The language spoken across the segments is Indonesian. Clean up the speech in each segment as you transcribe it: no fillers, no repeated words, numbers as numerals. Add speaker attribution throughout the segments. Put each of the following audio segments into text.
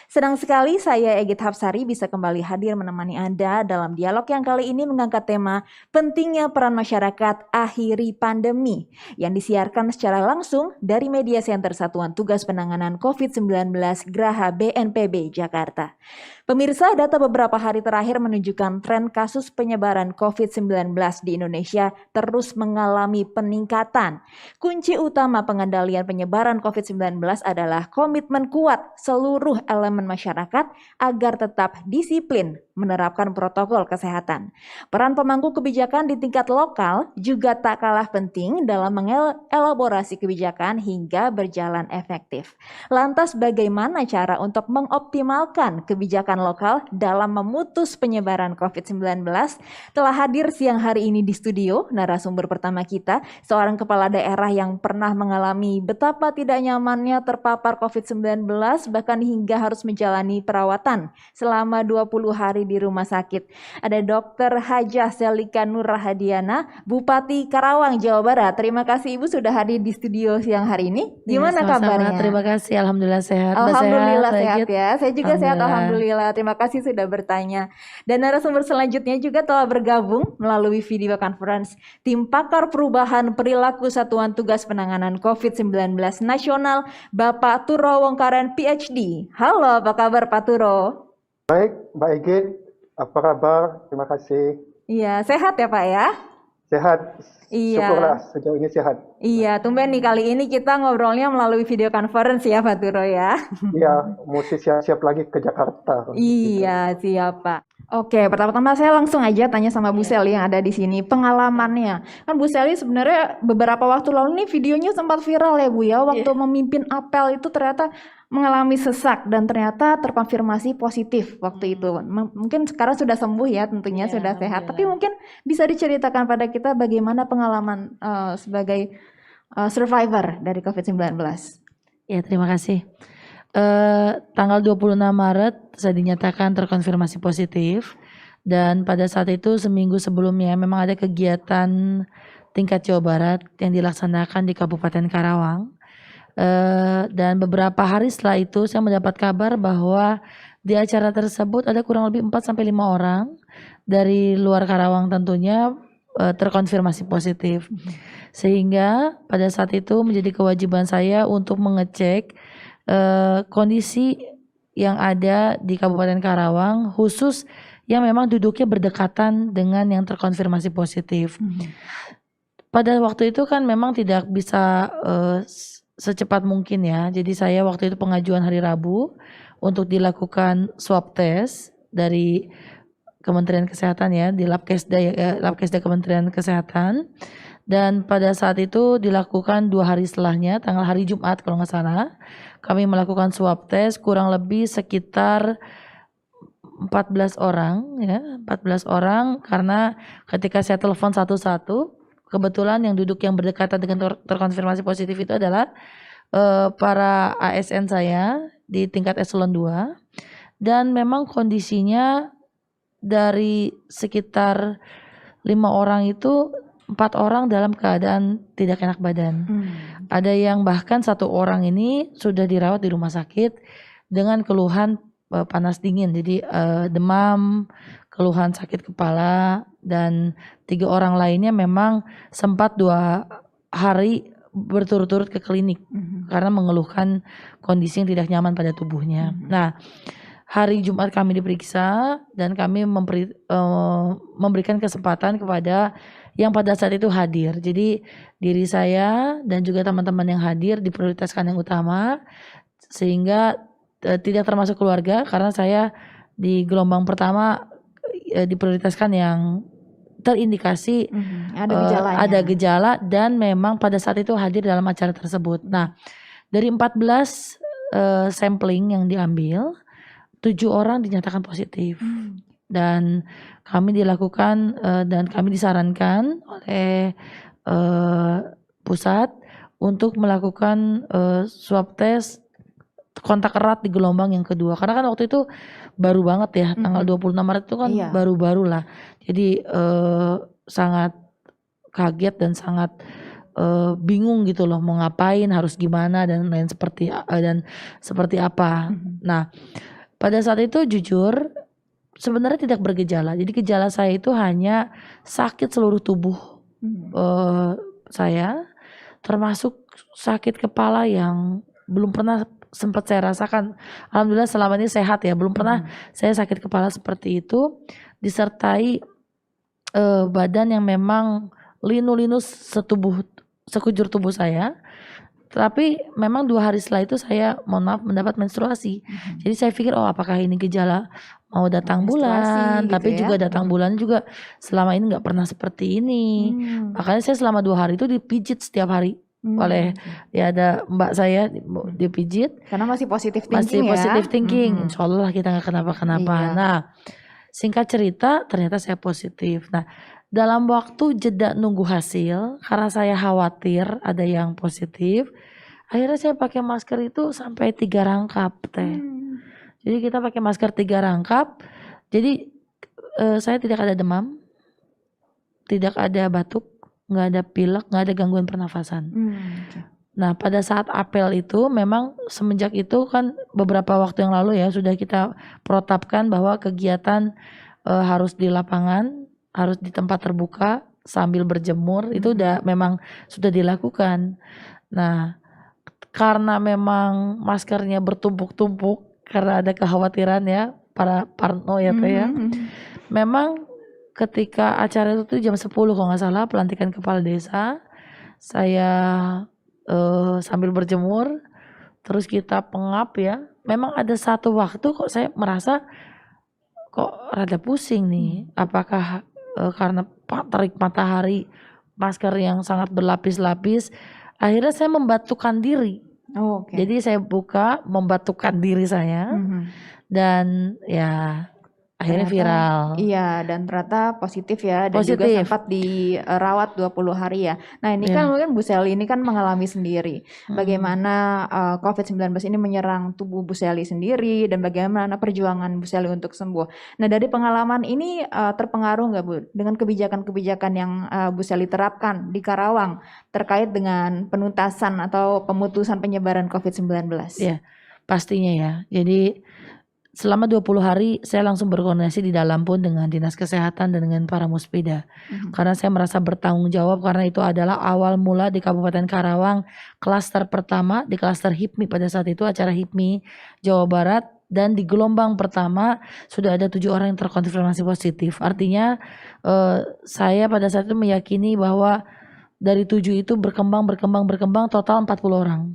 Speaker 1: Senang sekali saya Egit Hapsari bisa kembali hadir menemani Anda dalam dialog yang kali ini mengangkat tema pentingnya peran masyarakat akhiri pandemi yang disiarkan secara langsung dari Media Center Satuan Tugas Penanganan COVID-19 Graha BNPB Jakarta. Pemirsa, data beberapa hari terakhir menunjukkan tren kasus penyebaran COVID-19 di Indonesia terus mengalami peningkatan. Kunci utama pengendalian penyebaran COVID-19 adalah komitmen kuat seluruh elemen masyarakat agar tetap disiplin menerapkan protokol kesehatan. Peran pemangku kebijakan di tingkat lokal juga tak kalah penting dalam mengelaborasi kebijakan hingga berjalan efektif. Lantas bagaimana cara untuk mengoptimalkan kebijakan lokal dalam memutus penyebaran COVID-19? Telah hadir siang hari ini di studio narasumber pertama kita, seorang kepala daerah yang pernah mengalami betapa tidak nyamannya terpapar COVID-19 bahkan hingga harus menjalani perawatan selama 20 hari di rumah sakit. Ada Dr. Hajah Selika Nur Rahadiana, Bupati Karawang, Jawa Barat. Terima kasih Ibu sudah hadir di studio siang hari ini. Gimana kabarnya?
Speaker 2: Terima kasih, alhamdulillah sehat.
Speaker 1: Alhamdulillah sehat ya. Saya juga sehat, alhamdulillah. Terima kasih sudah bertanya. Dan narasumber selanjutnya juga telah bergabung melalui video conference tim pakar perubahan perilaku Satuan Tugas Penanganan COVID-19 Nasional, Bapak Turo Wongkaren PhD. Halo, apa kabar Pak Turo?
Speaker 3: Baik, Mbak Egit, apa kabar? Terima kasih.
Speaker 1: Iya, sehat ya Pak ya?
Speaker 3: Sehat,
Speaker 1: Iya.
Speaker 3: Syukurlah sejauh ini sehat.
Speaker 1: Iya, tumben nih kali ini kita ngobrolnya melalui video conference ya Pak Turo ya?
Speaker 3: Iya, mesti siap-siap lagi ke Jakarta.
Speaker 1: Iya, siap Pak. Oke, pertama-tama saya langsung aja tanya sama Bu Sally yang ada di sini, pengalamannya. Kan Bu Sally sebenarnya beberapa waktu lalu nih videonya sempat viral ya Bu ya, waktu memimpin apel itu ternyata mengalami sesak dan ternyata terkonfirmasi positif waktu itu. Mungkin sekarang sudah sembuh ya, tentunya sudah sehat. Tapi mungkin bisa diceritakan pada kita bagaimana pengalaman sebagai survivor dari COVID-19.
Speaker 2: Ya, terima kasih. Tanggal 26 Maret saya dinyatakan terkonfirmasi positif, dan pada saat itu seminggu sebelumnya memang ada kegiatan tingkat Jawa Barat yang dilaksanakan di Kabupaten Karawang, dan beberapa hari setelah itu saya mendapat kabar bahwa di acara tersebut ada kurang lebih 4-5 orang dari luar Karawang tentunya terkonfirmasi positif, sehingga pada saat itu menjadi kewajiban saya untuk mengecek kondisi yang ada di Kabupaten Karawang, khusus yang memang duduknya berdekatan dengan yang terkonfirmasi positif. Pada waktu itu kan memang tidak bisa secepat mungkin ya. Jadi saya waktu itu pengajuan hari Rabu untuk dilakukan swab test dari Kementerian Kesehatan ya, di Labkesda Kementerian Kesehatan. Dan pada saat itu dilakukan 2 hari setelahnya, tanggal hari Jumat kalau nggak salah, kami melakukan swab test kurang lebih sekitar 14 orang ya, 14 orang, karena ketika saya telepon satu-satu, kebetulan yang duduk yang berdekatan dengan terkonfirmasi positif itu adalah para ASN saya di tingkat eselon 2, dan memang kondisinya dari sekitar 5 orang itu 4 orang dalam keadaan tidak enak badan. Ada yang bahkan 1 orang ini sudah dirawat di rumah sakit dengan keluhan panas dingin, jadi demam, keluhan sakit kepala, dan 3 orang lainnya memang sempat 2 hari berturut-turut ke klinik karena mengeluhkan kondisi yang tidak nyaman pada tubuhnya. Nah, hari Jumat kami diperiksa dan kami memberikan kesempatan kepada yang pada saat itu hadir. Jadi diri saya dan juga teman-teman yang hadir diprioritaskan yang utama, sehingga tidak termasuk keluarga, karena saya di gelombang pertama diprioritaskan yang terindikasi ada gejala dan memang pada saat itu hadir dalam acara tersebut. Nah, dari 14 sampling yang diambil, 7 orang dinyatakan positif. Dan kami dilakukan dan kami disarankan oleh pusat untuk melakukan swab test kontak erat di gelombang yang kedua, karena kan waktu itu baru banget ya, tanggal 26 Maret itu kan baru-baru lah, jadi sangat kaget dan sangat bingung gitu loh, mau ngapain, harus gimana dan lain seperti apa. Nah, pada saat itu jujur sebenarnya tidak bergejala. Jadi gejala saya itu hanya sakit seluruh tubuh saya, termasuk sakit kepala yang belum pernah sempat saya rasakan. Alhamdulillah selama ini sehat ya, belum pernah saya sakit kepala seperti itu, disertai badan yang memang linu-linu sekujur tubuh saya. Tapi memang 2 hari setelah itu saya mohon maaf mendapat menstruasi. Jadi saya pikir apakah ini gejala mau datang bulan,
Speaker 1: Menstruasi
Speaker 2: tapi
Speaker 1: gitu ya.
Speaker 2: juga datang bulan juga selama ini nggak pernah seperti ini. Makanya saya selama 2 hari itu dipijit setiap hari oleh ya ada mbak saya dipijit.
Speaker 1: Karena masih positif thinking
Speaker 2: Masih
Speaker 1: ya.
Speaker 2: positive thinking, insya Allah kita nggak kenapa-kenapa.
Speaker 1: Iya.
Speaker 2: Nah, singkat cerita ternyata saya positif. Nah, dalam waktu jeda nunggu hasil, karena saya khawatir ada yang positif, akhirnya saya pakai masker itu sampai 3 rangkap teh. Jadi kita pakai masker 3 rangkap. Jadi saya tidak ada demam, tidak ada batuk, nggak ada pilek, nggak ada gangguan pernafasan. Nah, pada saat apel itu memang semenjak itu kan beberapa waktu yang lalu ya sudah kita protapkan bahwa kegiatan harus di lapangan, harus di tempat terbuka sambil berjemur, itu udah memang sudah dilakukan. Nah, karena memang maskernya bertumpuk-tumpuk karena ada kekhawatiran ya para parno ya teh ya. Memang ketika acara itu jam 10 kalau nggak salah pelantikan kepala desa, saya sambil berjemur, terus kita pengap ya. Memang ada satu waktu kok saya merasa kok rada pusing nih. Apakah karena terik matahari, masker yang sangat berlapis-lapis, akhirnya saya membatukkan diri. Jadi saya buka membatukkan diri saya dan ya akhirnya viral.
Speaker 1: Iya, dan ternyata positif ya, dan juga
Speaker 2: Positif.
Speaker 1: sempat dirawat 20 hari ya. Nah ini kan mungkin Bu Sally ini kan mengalami sendiri bagaimana COVID-19 ini menyerang tubuh Bu Sally sendiri dan bagaimana perjuangan Bu Sally untuk sembuh. Nah dari pengalaman ini terpengaruh nggak Bu dengan kebijakan-kebijakan yang Bu Sally terapkan di Karawang terkait dengan penuntasan atau pemutusan penyebaran COVID-19?
Speaker 2: Ya, pastinya ya. Jadi selama 20 hari saya langsung berkoordinasi di dalam pun dengan Dinas Kesehatan dan dengan para muspida. Karena saya merasa bertanggung jawab karena itu adalah awal mula di Kabupaten Karawang klaster pertama di klaster HIPMI pada saat itu acara HIPMI Jawa Barat, dan di gelombang pertama sudah ada 7 orang yang terkonfirmasi positif. Artinya saya pada saat itu meyakini bahwa dari 7 itu berkembang total 40 orang.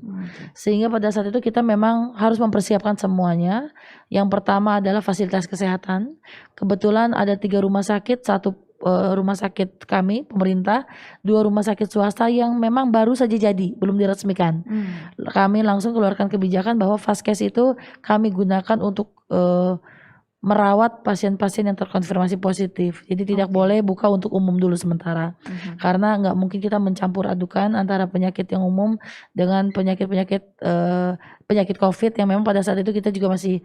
Speaker 2: Sehingga pada saat itu kita memang harus mempersiapkan semuanya. Yang pertama adalah fasilitas kesehatan. Kebetulan ada 3 rumah sakit, 1 rumah sakit kami pemerintah, 2 rumah sakit swasta yang memang baru saja jadi, belum diresmikan. Kami langsung keluarkan kebijakan bahwa Vaskes itu kami gunakan untuk merawat pasien-pasien yang terkonfirmasi positif. Jadi tidak boleh buka untuk umum dulu sementara. Karena nggak mungkin kita mencampur adukan antara penyakit yang umum dengan penyakit COVID yang memang pada saat itu kita juga masih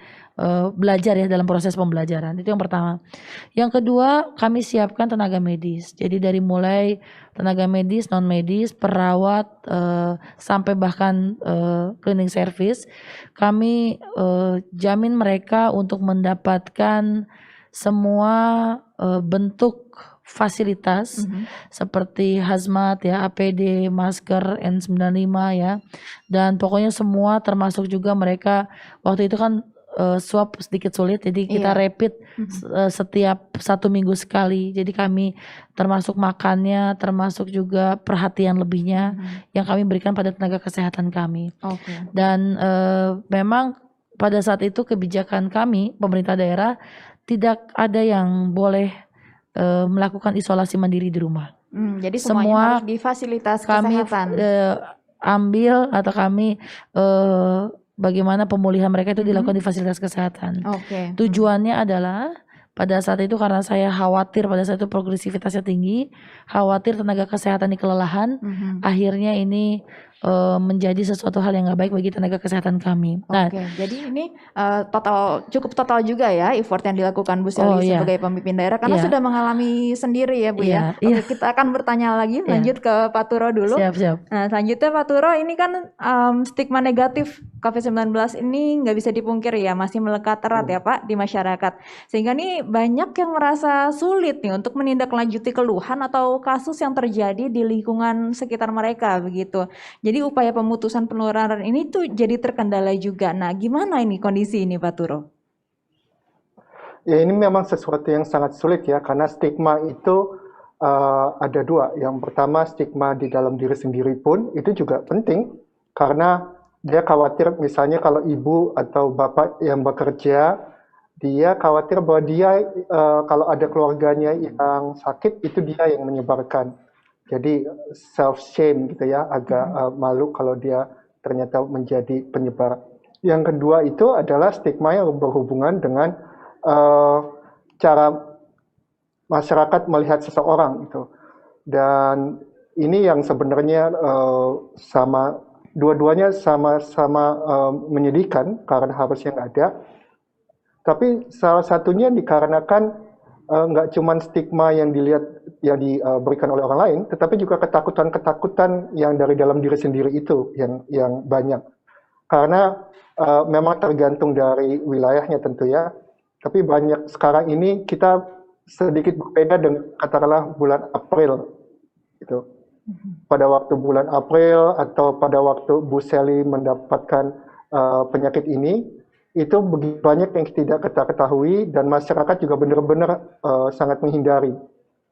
Speaker 2: belajar ya, dalam proses pembelajaran. Itu yang pertama. Yang kedua, kami siapkan tenaga medis. Jadi dari mulai tenaga medis, non medis, perawat, sampai bahkan cleaning service, kami jamin mereka untuk mendapatkan semua bentuk fasilitas seperti hazmat ya, APD, masker, N95 ya, dan pokoknya semua, termasuk juga mereka waktu itu kan swab sedikit sulit, jadi kita rapid setiap 1 minggu sekali. Jadi kami termasuk makannya, termasuk juga perhatian lebihnya yang kami berikan pada tenaga kesehatan kami. Dan memang pada saat itu kebijakan kami pemerintah daerah tidak ada yang boleh melakukan isolasi mandiri di rumah.
Speaker 1: Jadi
Speaker 2: Semua
Speaker 1: semuanya harus di fasilitas
Speaker 2: kami
Speaker 1: kesehatan.
Speaker 2: ambil atau kami bagaimana pemulihan mereka itu dilakukan di fasilitas kesehatan. Tujuannya adalah pada saat itu karena saya khawatir pada saat itu progresivitasnya tinggi, khawatir tenaga kesehatan ini kelelahan, akhirnya ini menjadi sesuatu hal yang nggak baik bagi tenaga kesehatan kami. Nah,
Speaker 1: Oke, jadi ini cukup total juga ya effort yang dilakukan Bu Sally
Speaker 2: iya,
Speaker 1: sebagai pemimpin daerah karena
Speaker 2: iya,
Speaker 1: sudah mengalami sendiri ya Bu ya.
Speaker 2: iya, iya,
Speaker 1: Oke, kita akan bertanya lagi
Speaker 2: iya.
Speaker 1: lanjut ke Pak Turo dulu.
Speaker 2: Siap.
Speaker 1: Nah, selanjutnya Pak Turo, ini kan stigma negatif COVID-19 ini nggak bisa dipungkiri ya, masih melekat erat ya Pak di masyarakat. Sehingga nih banyak yang merasa sulit nih untuk menindaklanjuti keluhan atau kasus yang terjadi di lingkungan sekitar mereka begitu. Jadi upaya pemutusan penularan ini tuh jadi terkendala juga. Nah, gimana ini kondisi ini Pak Turo?
Speaker 3: Ya, ini memang sesuatu yang sangat sulit ya, karena stigma itu ada dua. Yang pertama, stigma di dalam diri sendiri pun itu juga penting, karena dia khawatir misalnya kalau ibu atau bapak yang bekerja, dia khawatir bahwa dia kalau ada keluarganya yang sakit, itu dia yang menyebarkan. Jadi self shame gitu ya, agak malu kalau dia ternyata menjadi penyebar. Yang kedua itu adalah stigma yang berhubungan dengan cara masyarakat melihat seseorang itu. Dan ini yang sebenarnya dua-duanya sama-sama menyedihkan karena harusnya nggak ada. Tapi salah satunya dikarenakan nggak cuma stigma yang diberikan oleh orang lain, tetapi juga ketakutan-ketakutan yang dari dalam diri sendiri itu yang banyak. Karena memang tergantung dari wilayahnya tentu ya. Tapi banyak sekarang ini kita sedikit berbeda dengan katakanlah bulan April gitu. Pada waktu bulan April atau pada waktu Bu Sally mendapatkan penyakit ini, itu begitu banyak yang tidak kita ketahui dan masyarakat juga benar-benar sangat menghindari.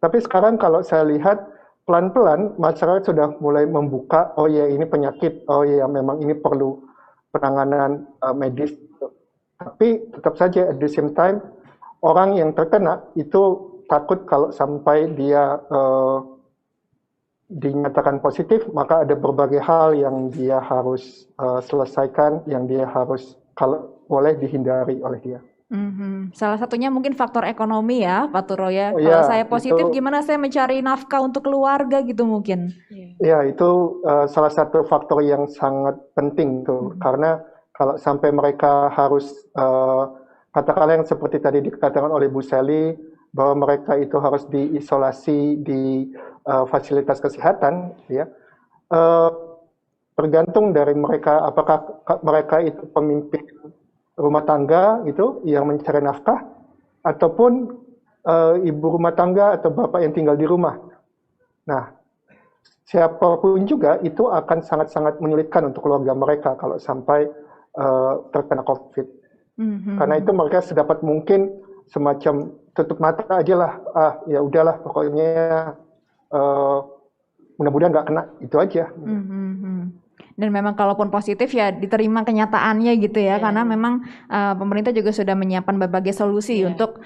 Speaker 3: Tapi sekarang kalau saya lihat pelan-pelan masyarakat sudah mulai membuka, oh ya ini penyakit, oh ya memang ini perlu penanganan medis. Tapi tetap saja at the same time orang yang terkena itu takut kalau sampai dia dinyatakan positif, maka ada berbagai hal yang dia harus selesaikan, yang dia harus kalau boleh dihindari oleh dia.
Speaker 1: Salah satunya mungkin faktor ekonomi ya, Pak Turo ya.
Speaker 3: Oh,
Speaker 1: Kalau
Speaker 3: ya,
Speaker 1: saya positif,
Speaker 3: itu,
Speaker 1: gimana saya mencari nafkah untuk keluarga gitu mungkin?
Speaker 3: ya itu salah satu faktor yang sangat penting tuh, karena kalau sampai mereka harus katakanlah yang seperti tadi dikatakan oleh Bu Sally, bahwa mereka itu harus diisolasi di fasilitas kesehatan, ya. Tergantung dari mereka, apakah mereka itu pemimpin rumah tangga itu yang mencari nafkah, ataupun ibu rumah tangga atau bapak yang tinggal di rumah. Nah, siapapun juga itu akan sangat-sangat menyulitkan untuk keluarga mereka kalau sampai terkena COVID. Karena itu mereka sedapat mungkin semacam tutup mata aja lah, ya udahlah pokoknya mudah-mudahan nggak kena, itu aja.
Speaker 1: Dan memang kalaupun positif ya diterima kenyataannya gitu ya, karena memang pemerintah juga sudah menyiapkan berbagai solusi untuk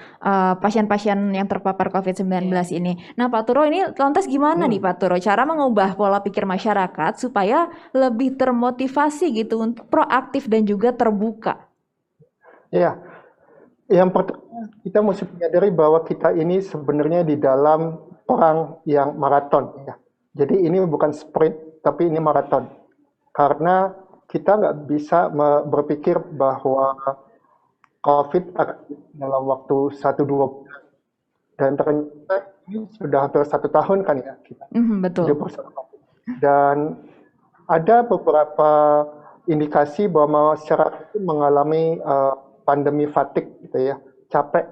Speaker 1: pasien-pasien yang terpapar COVID-19 ini. Nah Pak Turo, ini lantas gimana nih Pak Turo cara mengubah pola pikir masyarakat supaya lebih termotivasi gitu untuk proaktif dan juga terbuka?
Speaker 3: Ya, yang pertama kita mesti menyadari bahwa kita ini sebenarnya di dalam perang yang maraton ya. Jadi ini bukan sprint tapi ini maraton. Karena kita nggak bisa berpikir bahwa COVID akan dalam waktu 1-2 bulan. Dan ternyata ini sudah hampir 1 tahun kan ya kita
Speaker 1: Betul.
Speaker 3: hidup bersama COVID. Dan ada beberapa indikasi bahwa masyarakat mengalami pandemi fatigue gitu ya, capek.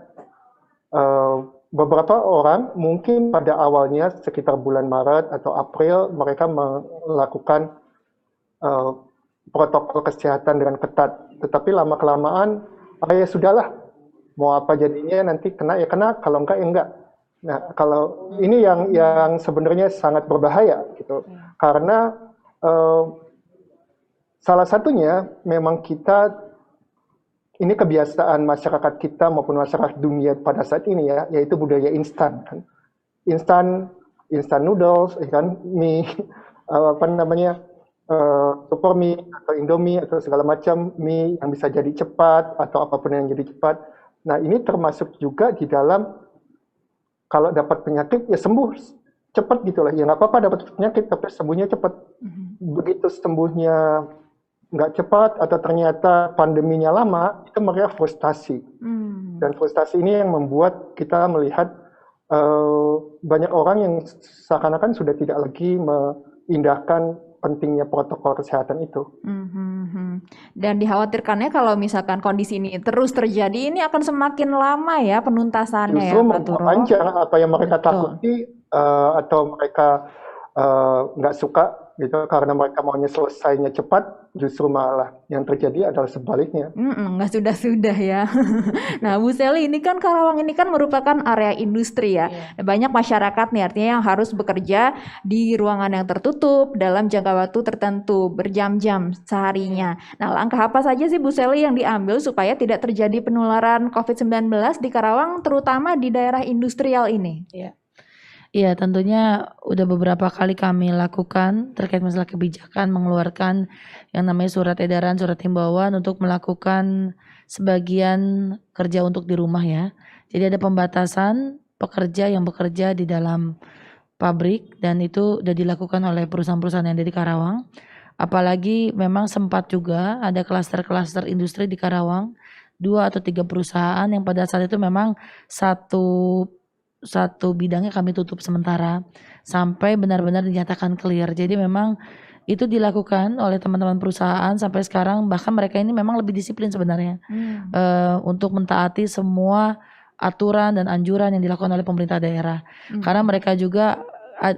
Speaker 3: Beberapa orang mungkin pada awalnya sekitar bulan Maret atau April mereka melakukan protokol kesehatan dengan ketat, tetapi lama-kelamaan ya sudahlah, mau apa jadinya, nanti kena ya kena, kalau enggak ya enggak. Nah, kalau ini yang sebenarnya sangat berbahaya gitu, karena salah satunya memang ini kebiasaan masyarakat kita maupun masyarakat dunia pada saat ini ya, yaitu budaya instan kan, instan noodles, kan, mie, super mie atau Indomie atau segala macam mie yang bisa jadi cepat atau apapun yang jadi cepat. Nah, ini termasuk juga di dalam kalau dapat penyakit ya sembuh cepat gitu lah. Ya nggak apa-apa dapat penyakit tapi sembuhnya cepat. begitu sembuhnya nggak cepat atau ternyata pandeminya lama, itu mereka frustasi. Dan frustasi ini yang membuat kita melihat banyak orang yang seakan-akan sudah tidak lagi mengindahkan pentingnya protokol kesehatan itu.
Speaker 1: Dan dikhawatirkannya kalau misalkan kondisi ini terus terjadi, ini akan semakin lama ya penuntasannya
Speaker 3: Justru
Speaker 1: ya, Pak Turo.
Speaker 3: memperpanjang apa yang mereka
Speaker 1: Betul.
Speaker 3: takuti atau mereka nggak suka gitu karena mereka maunya selesainya cepat, justru malah yang terjadi adalah sebaliknya.
Speaker 1: Nggak sudah-sudah ya. Nah, Bu Sally, ini kan Karawang ini kan merupakan area industri ya. Banyak masyarakat nih artinya yang harus bekerja di ruangan yang tertutup dalam jangka waktu tertentu, berjam-jam seharinya. Nah, langkah apa saja sih Bu Sally yang diambil supaya tidak terjadi penularan COVID-19 di Karawang, terutama di daerah industrial ini?
Speaker 2: Iya, tentunya udah beberapa kali kami lakukan terkait masalah kebijakan, mengeluarkan yang namanya surat edaran, surat himbauan untuk melakukan sebagian kerja untuk di rumah ya. Jadi ada pembatasan pekerja yang bekerja di dalam pabrik dan itu udah dilakukan oleh perusahaan-perusahaan yang ada di Karawang. Apalagi memang sempat juga ada klaster-klaster industri di Karawang, 2 atau 3 perusahaan yang pada saat itu memang satu bidangnya kami tutup sementara sampai benar-benar dinyatakan clear. Jadi memang itu dilakukan oleh teman-teman perusahaan sampai sekarang, bahkan mereka ini memang lebih disiplin sebenarnya untuk mentaati semua aturan dan anjuran yang dilakukan oleh pemerintah daerah. Karena mereka juga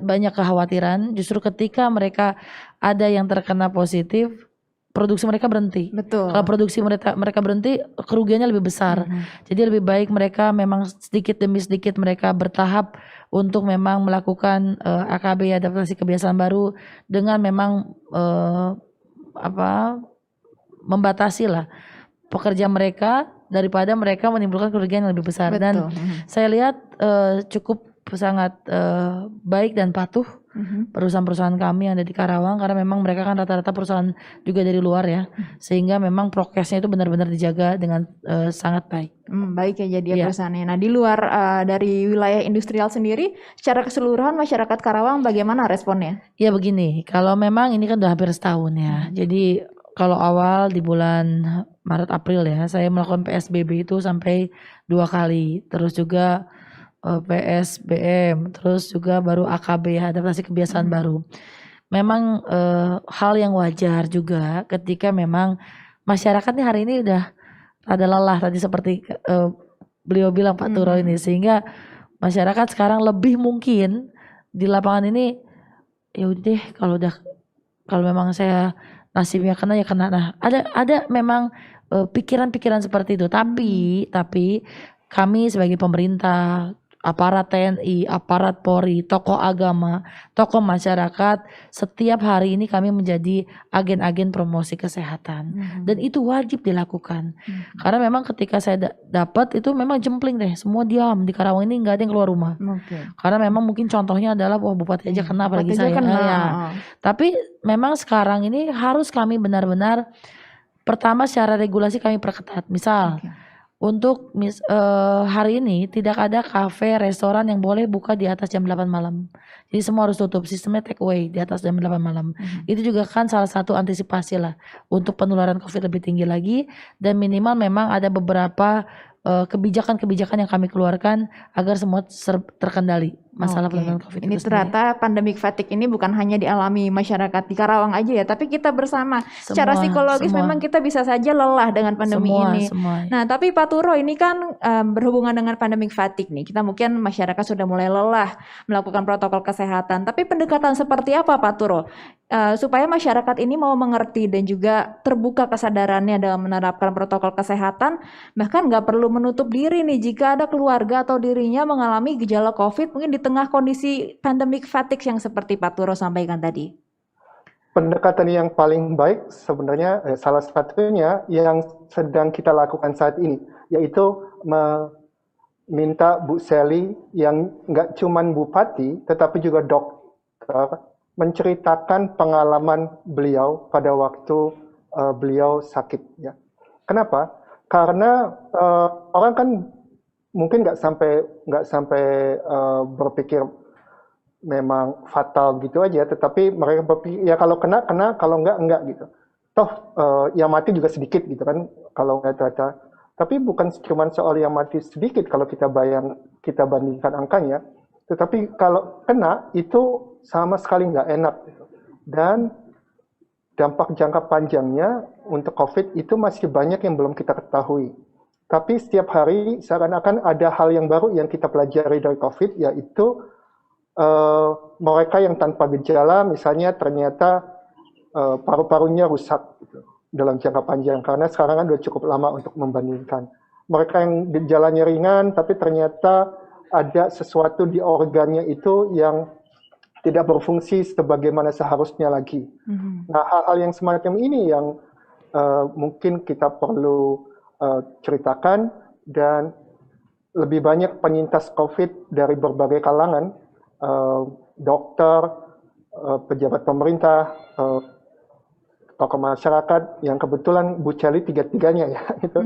Speaker 2: banyak kekhawatiran justru ketika mereka ada yang terkena positif, produksi mereka berhenti.
Speaker 1: Betul.
Speaker 2: Kalau produksi mereka berhenti, kerugiannya lebih besar. Jadi lebih baik mereka memang sedikit demi sedikit mereka bertahap untuk memang melakukan AKB, adaptasi kebiasaan baru, dengan memang membatasi lah pekerja mereka daripada mereka menimbulkan kerugian yang lebih besar.
Speaker 1: Betul.
Speaker 2: Dan saya lihat cukup sangat baik dan patuh perusahaan-perusahaan kami yang ada di Karawang, karena memang mereka kan rata-rata perusahaan juga dari luar ya, sehingga memang prokesnya itu benar-benar dijaga dengan sangat baik.
Speaker 1: Baik ya jadi perusahaannya. Nah, di luar dari wilayah industrial sendiri, secara keseluruhan masyarakat Karawang bagaimana responnya?
Speaker 2: Ya begini, kalau memang ini kan udah hampir setahun ya, jadi kalau awal di bulan Maret April ya, saya melakukan PSBB itu sampai 2 kali, terus juga PSBM, terus juga baru AKB, adaptasi kebiasaan baru. Memang hal yang wajar juga ketika memang masyarakat nih hari ini udah ada lelah tadi seperti beliau bilang Pak Turo ini, sehingga masyarakat sekarang lebih mungkin di lapangan ini ya udah deh, kalau memang saya nasibnya kena ya kena. Nah, ada memang pikiran-pikiran seperti itu, tapi kami sebagai pemerintah, aparat TNI, aparat Polri, tokoh agama, tokoh masyarakat, setiap hari ini kami menjadi agen-agen promosi kesehatan. Dan itu wajib dilakukan. Karena memang ketika saya dapat itu memang jempling deh, semua diam di Karawang ini, nggak ada yang keluar rumah. Karena memang mungkin contohnya adalah wah bupati aja kena, apalagi saya. Tapi memang sekarang ini harus kami benar-benar, pertama secara regulasi kami perketat. Misal untuk hari ini tidak ada kafe, restoran yang boleh buka di atas jam 8 malam. Jadi semua harus tutup, sistemnya take away di atas jam 8 malam. Itu juga kan salah satu antisipasi lah untuk penularan COVID lebih tinggi lagi, dan minimal memang ada beberapa kebijakan-kebijakan yang kami keluarkan agar semua terkendali masalah penularan COVID.
Speaker 1: Ini ternyata pandemic fatigue ini bukan hanya dialami masyarakat di Karawang aja ya, tapi kita bersama. Secara psikologis memang kita bisa saja lelah dengan pandemi ini. Nah, tapi Pak Turo ini kan berhubungan dengan pandemic fatigue nih. Kita mungkin masyarakat sudah mulai lelah melakukan protokol kesehatan. Tapi pendekatan seperti apa Pak Turo supaya masyarakat ini mau mengerti dan juga terbuka kesadarannya dalam menerapkan protokol kesehatan, bahkan nggak perlu menutup diri nih jika ada keluarga atau dirinya mengalami gejala COVID mungkin di tengah kondisi pandemic fatigue yang seperti Pak Turo sampaikan tadi?
Speaker 3: Pendekatan yang paling baik sebenarnya salah satunya yang sedang kita lakukan saat ini, yaitu meminta Bu Sally yang nggak cuman bupati tetapi juga dokter menceritakan pengalaman beliau pada waktu beliau sakit. Ya. Kenapa? Karena orang kan mungkin nggak sampai berpikir memang fatal gitu aja, tetapi mereka berpikir ya kalau kena, kalau enggak gitu. Toh yang mati juga sedikit gitu kan kalau nggak data. Tapi bukan cuma soal yang mati sedikit kalau kita bandingkan angkanya, tetapi kalau kena itu sama sekali nggak enak gitu. Dan dampak jangka panjangnya untuk COVID itu masih banyak yang belum kita ketahui. Tapi setiap hari seakan-akan ada hal yang baru yang kita pelajari dari COVID, yaitu mereka yang tanpa gejala misalnya ternyata paru-parunya rusak gitu, dalam jangka panjang, karena sekarang kan udah cukup lama untuk membandingkan. Mereka yang gejalanya ringan tapi ternyata ada sesuatu di organnya itu yang tidak berfungsi sebagaimana seharusnya lagi. Nah, hal-hal yang semacam ini yang mungkin kita perlu ceritakan, dan lebih banyak penyintas COVID dari berbagai kalangan, dokter, pejabat pemerintah, tokoh masyarakat, yang kebetulan Bu Celi tiga-tiganya ya, gitu,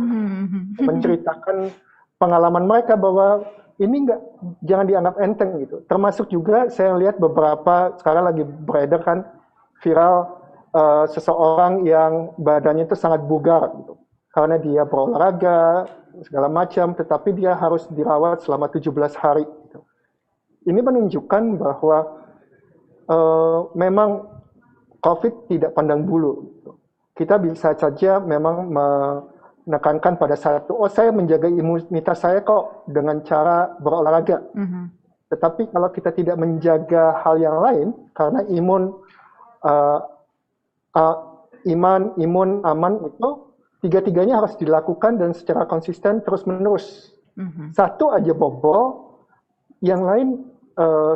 Speaker 3: menceritakan pengalaman mereka bahwa ini jangan dianggap enteng gitu. Termasuk juga saya lihat beberapa sekarang lagi beredar kan viral seseorang yang badannya itu sangat bugar gitu, karena dia berolahraga segala macam, tetapi dia harus dirawat selama 17 hari. Gitu. Ini menunjukkan bahwa memang COVID tidak pandang bulu. Gitu. Kita bisa saja memang menekankan pada satu, saya menjaga imunitas saya kok dengan cara berolahraga. Tetapi kalau kita tidak menjaga hal yang lain, karena imun aman itu tiga-tiganya harus dilakukan dan secara konsisten terus-menerus. Satu aja bobol, yang lain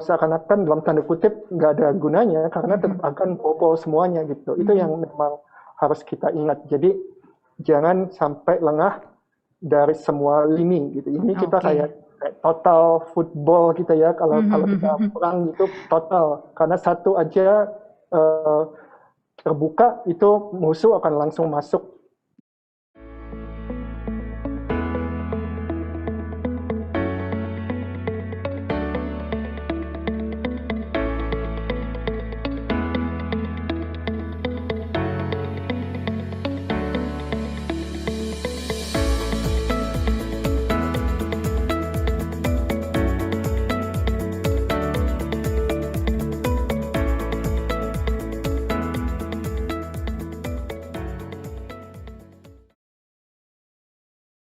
Speaker 3: seakan-akan dalam tanda kutip nggak ada gunanya karena tetap akan bobol semuanya gitu. Itu yang memang harus kita ingat. Jadi jangan sampai lengah dari semua lini gitu. Ini kita kayak total football kita ya, kalau kita perang gitu total, karena satu aja terbuka itu musuh akan langsung masuk